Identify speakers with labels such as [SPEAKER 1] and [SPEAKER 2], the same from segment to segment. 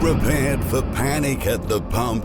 [SPEAKER 1] prepared for panic at the pump?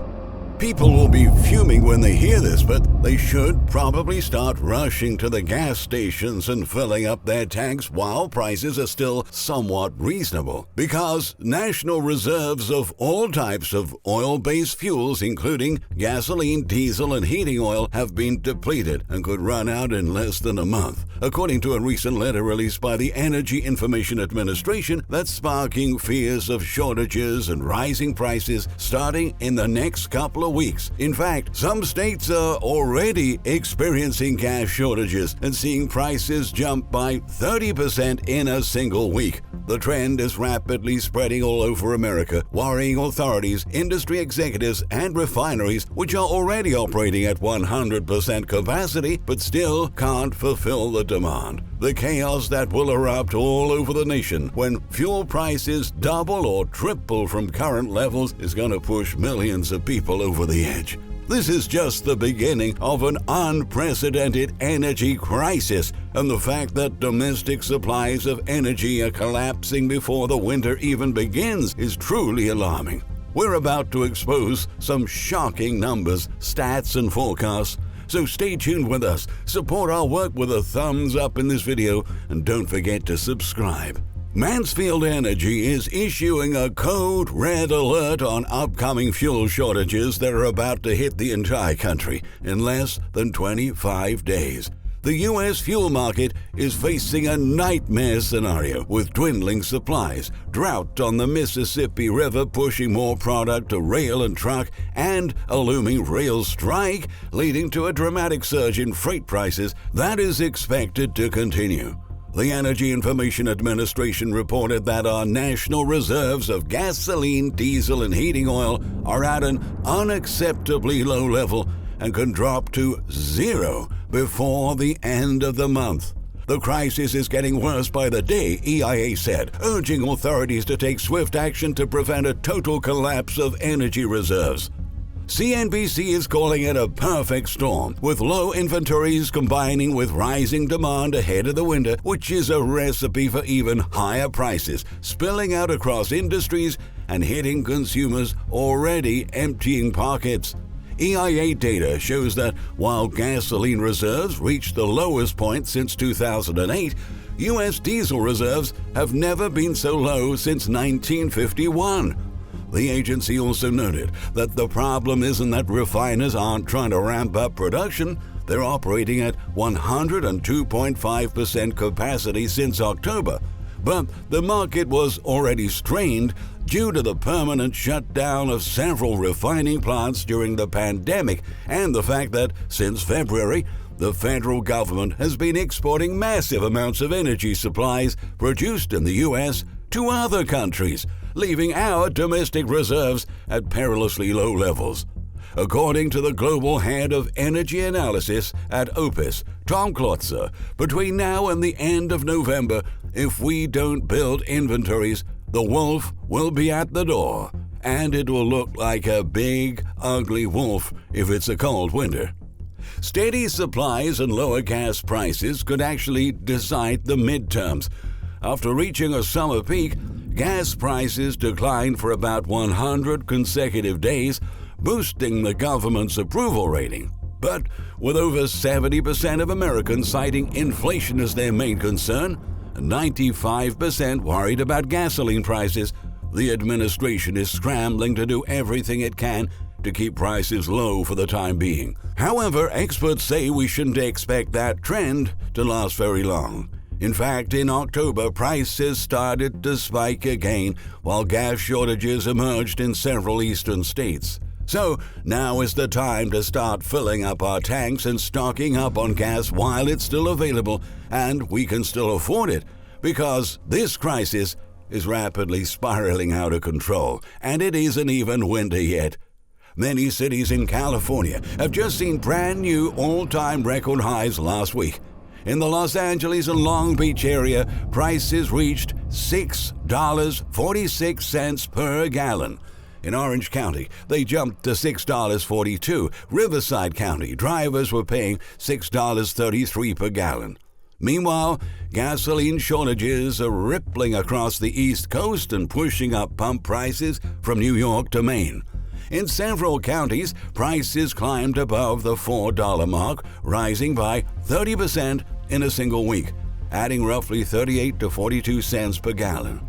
[SPEAKER 1] People will be fuming when they hear this, but they should probably start rushing to the gas stations and filling up their tanks while prices are still somewhat reasonable. Because national reserves of all types of oil-based fuels, including gasoline, diesel, and heating oil, have been depleted and could run out in less than a month, according to a recent letter released by the Energy Information Administration that's sparking fears of shortages and rising prices starting in the next couple of weeks. In fact, some states are already experiencing gas shortages and seeing prices jump by 30% in a single week. The trend is rapidly spreading all over America, worrying authorities, industry executives, and refineries, which are already operating at 100% capacity but still can't fulfill the demand. The chaos that will erupt all over the nation when fuel prices double or triple from current levels is going to push millions of people over the edge. This is just the beginning of an unprecedented energy crisis, and the fact that domestic supplies of energy are collapsing before the winter even begins is truly alarming. We're about to expose some shocking numbers, stats, and forecasts. So stay tuned with us, support our work with a thumbs up in this video, and don't forget to subscribe. Mansfield Energy is issuing a code red alert on upcoming fuel shortages that are about to hit the entire country in less than 25 days. The U.S. fuel market is facing a nightmare scenario with dwindling supplies, drought on the Mississippi River pushing more product to rail and truck, and a looming rail strike leading to a dramatic surge in freight prices that is expected to continue. The Energy Information Administration reported that our national reserves of gasoline, diesel, and heating oil are at an unacceptably low level and can drop to zero before the end of the month. The crisis is getting worse by the day, EIA said, urging authorities to take swift action to prevent a total collapse of energy reserves. CNBC is calling it a perfect storm, with low inventories combining with rising demand ahead of the winter, which is a recipe for even higher prices, spilling out across industries and hitting consumers already emptying pockets. EIA data shows that while gasoline reserves reached the lowest point since 2008, U.S. diesel reserves have never been so low since 1951. The agency also noted that the problem isn't that refiners aren't trying to ramp up production. They're operating at 102.5% capacity since October. But the market was already strained due to the permanent shutdown of several refining plants during the pandemic and the fact that since February, the federal government has been exporting massive amounts of energy supplies produced in the U.S. to other countries, leaving our domestic reserves at perilously low levels. According to the global head of energy analysis at Opus, Tom Klotzer, between now and the end of November, if we don't build inventories, the wolf will be at the door, and it will look like a big, ugly wolf if it's a cold winter. Steady supplies and lower gas prices could actually decide the midterms. After reaching a summer peak, gas prices declined for about 100 consecutive days, boosting the government's approval rating. But with over 70% of Americans citing inflation as their main concern, and 95% worried about gasoline prices, the administration is scrambling to do everything it can to keep prices low for the time being. However, experts say we shouldn't expect that trend to last very long. In fact, in October, prices started to spike again while gas shortages emerged in several eastern states. So now is the time to start filling up our tanks and stocking up on gas while it's still available and we can still afford it, because this crisis is rapidly spiraling out of control and it isn't even winter yet. Many cities in California have just seen brand new all-time record highs last week. In the Los Angeles and Long Beach area, prices reached $6.46 per gallon. In Orange County, they jumped to $6.42. Riverside County, drivers were paying $6.33 per gallon. Meanwhile, gasoline shortages are rippling across the East Coast and pushing up pump prices from New York to Maine. In several counties, prices climbed above the $4 mark, rising by 30% in a single week, adding roughly 38 to 42 cents per gallon.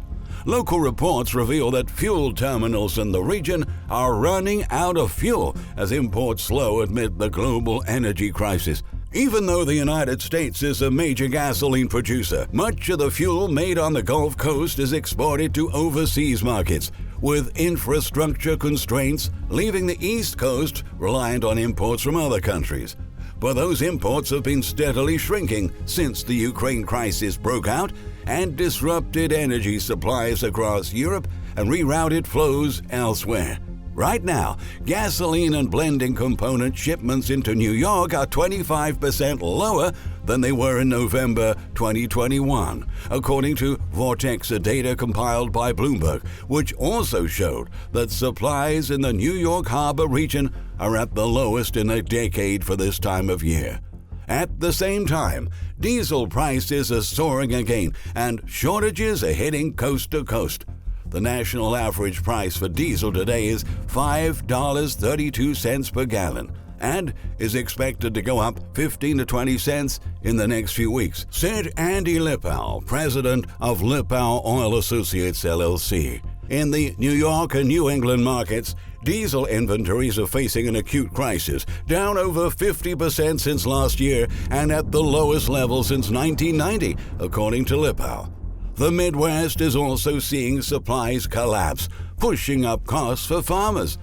[SPEAKER 1] Local reports reveal that fuel terminals in the region are running out of fuel as imports slow amid the global energy crisis. Even though the United States is a major gasoline producer, much of the fuel made on the Gulf Coast is exported to overseas markets, with infrastructure constraints leaving the East Coast reliant on imports from other countries. But those imports have been steadily shrinking since the Ukraine crisis broke out and disrupted energy supplies across Europe and rerouted flows elsewhere. Right now, gasoline and blending component shipments into New York are 25% lower than they were in November 2021, according to Vortexa data compiled by Bloomberg, which also showed that supplies in the New York Harbor region are at the lowest in a decade for this time of year. At the same time, diesel prices are soaring again, and shortages are hitting coast to coast. The national average price for diesel today is $5.32 per gallon and is expected to go up 15 to 20 cents in the next few weeks, said Andy Lipow, president of Lipow Oil Associates LLC. In the New York and New England markets, diesel inventories are facing an acute crisis, down over 50% since last year and at the lowest level since 1990, according to Lipow. The Midwest is also seeing supplies collapse, pushing up costs for farmers.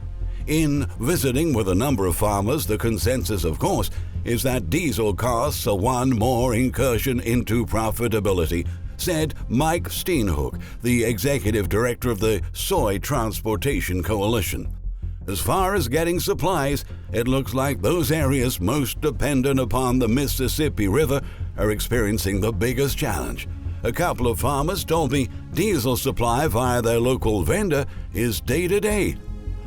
[SPEAKER 1] In visiting with a number of farmers, the consensus, of course, is that diesel costs are one more incursion into profitability, said Mike Steenhoek, the executive director of the Soy Transportation Coalition. As far as getting supplies, it looks like those areas most dependent upon the Mississippi River are experiencing the biggest challenge. A couple of farmers told me diesel supply via their local vendor is day-to-day.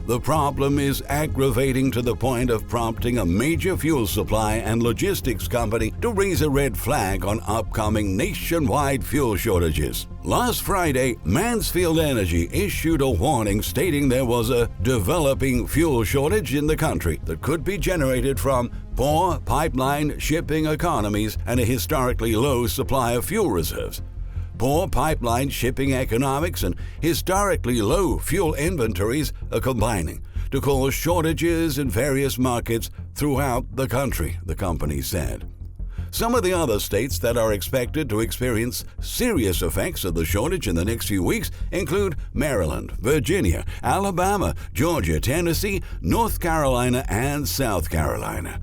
[SPEAKER 1] The problem is aggravating to the point of prompting a major fuel supply and logistics company to raise a red flag on upcoming nationwide fuel shortages. Last Friday, Mansfield Energy issued a warning stating there was a developing fuel shortage in the country that could be generated from poor pipeline shipping economies and a historically low supply of fuel reserves. Poor pipeline shipping economics and historically low fuel inventories are combining to cause shortages in various markets throughout the country, the company said. Some of the other states that are expected to experience serious effects of the shortage in the next few weeks include Maryland, Virginia, Alabama, Georgia, Tennessee, North Carolina, and South Carolina.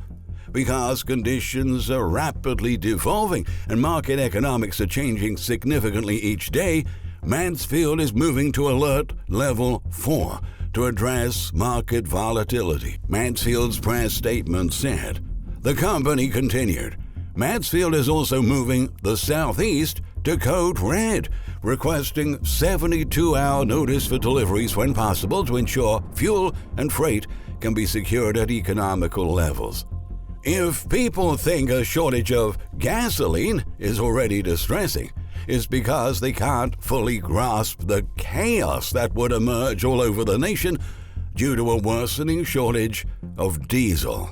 [SPEAKER 1] Because conditions are rapidly devolving and market economics are changing significantly each day, Mansfield is moving to alert level 4 to address market volatility, Mansfield's press statement said. The company continued, Mansfield is also moving the Southeast to code red, requesting 72-hour notice for deliveries when possible to ensure fuel and freight can be secured at economical levels. If people think a shortage of gasoline is already distressing, it's because they can't fully grasp the chaos that would emerge all over the nation due to a worsening shortage of diesel.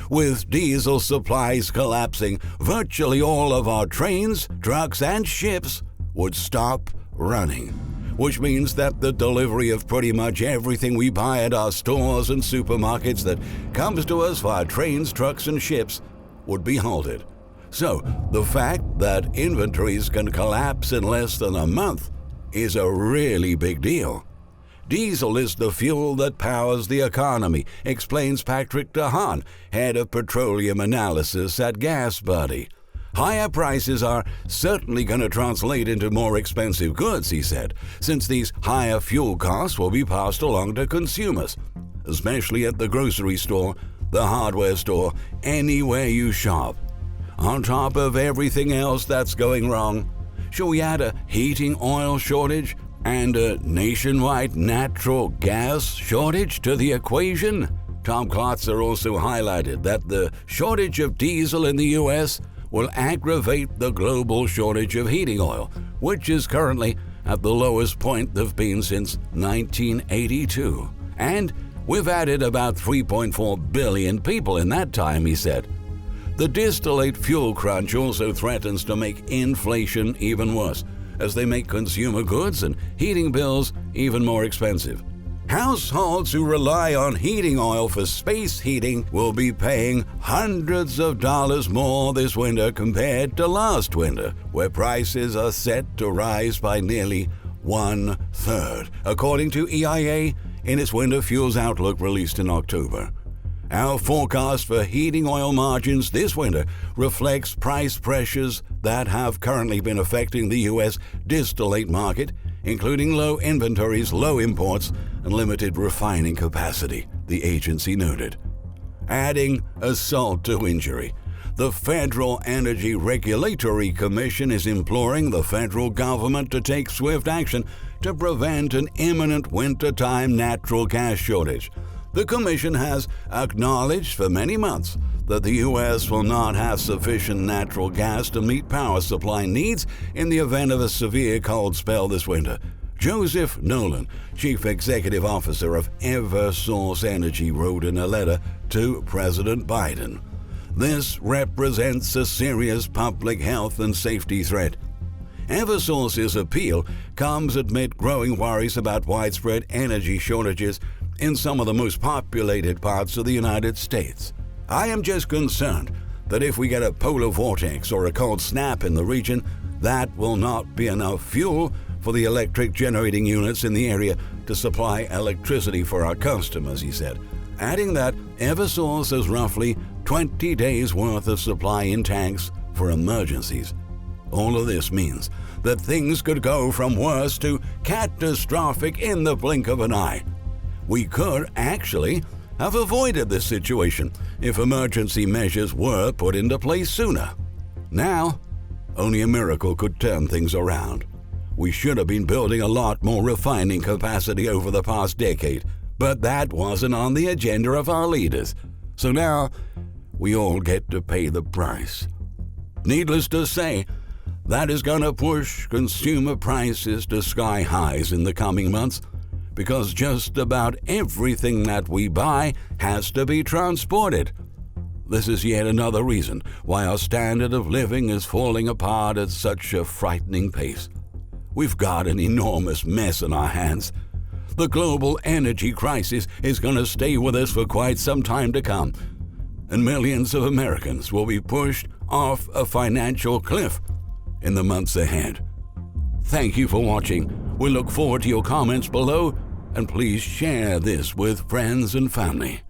[SPEAKER 1] With diesel supplies collapsing, virtually all of our trains, trucks, and ships would stop running, which means that the delivery of pretty much everything we buy at our stores and supermarkets that comes to us via trains, trucks, and ships would be halted. So, the fact that inventories can collapse in less than a month is a really big deal. Diesel is the fuel that powers the economy, explains Patrick DeHaan, head of petroleum analysis at GasBuddy. Higher prices are certainly going to translate into more expensive goods, he said, since these higher fuel costs will be passed along to consumers, especially at the grocery store, the hardware store, anywhere you shop. On top of everything else that's going wrong, shall we add a heating oil shortage and a nationwide natural gas shortage to the equation? Tom Klotzer also highlighted that the shortage of diesel in the U.S. will aggravate the global shortage of heating oil, which is currently at the lowest point they've been since 1982. And we've added about 3.4 billion people in that time, he said. The distillate fuel crunch also threatens to make inflation even worse, as they make consumer goods and heating bills even more expensive. Households who rely on heating oil for space heating will be paying hundreds of dollars more this winter compared to last winter, where prices are set to rise by nearly 1/3, according to EIA in its Winter Fuels Outlook released in October. Our forecast for heating oil margins this winter reflects price pressures that have currently been affecting the U.S. distillate market, including low inventories, low imports, and limited refining capacity, the agency noted. Adding assault to injury, the Federal Energy Regulatory Commission is imploring the federal government to take swift action to prevent an imminent wintertime natural gas shortage. The Commission has acknowledged for many months that the U.S. will not have sufficient natural gas to meet power supply needs in the event of a severe cold spell this winter. Joseph Nolan, Chief Executive Officer of Eversource Energy, wrote in a letter to President Biden. This represents a serious public health and safety threat. Eversource's appeal comes amid growing worries about widespread energy shortages in some of the most populated parts of the United States. I am just concerned that if we get a polar vortex or a cold snap in the region, that will not be enough fuel for the electric generating units in the area to supply electricity for our customers, he said, adding that Eversource has roughly 20 days' worth of supply in tanks for emergencies. All of this means that things could go from worse to catastrophic in the blink of an eye. We could actually have avoided this situation if emergency measures were put into place sooner. Now, only a miracle could turn things around. We should have been building a lot more refining capacity over the past decade, but that wasn't on the agenda of our leaders. So now, we all get to pay the price. Needless to say, that is going to push consumer prices to sky highs in the coming months, because just about everything that we buy has to be transported. This is yet another reason why our standard of living is falling apart at such a frightening pace. We've got an enormous mess on our hands. The global energy crisis is going to stay with us for quite some time to come, and millions of Americans will be pushed off a financial cliff in the months ahead. Thank you for watching. We look forward to your comments below, and please share this with friends and family.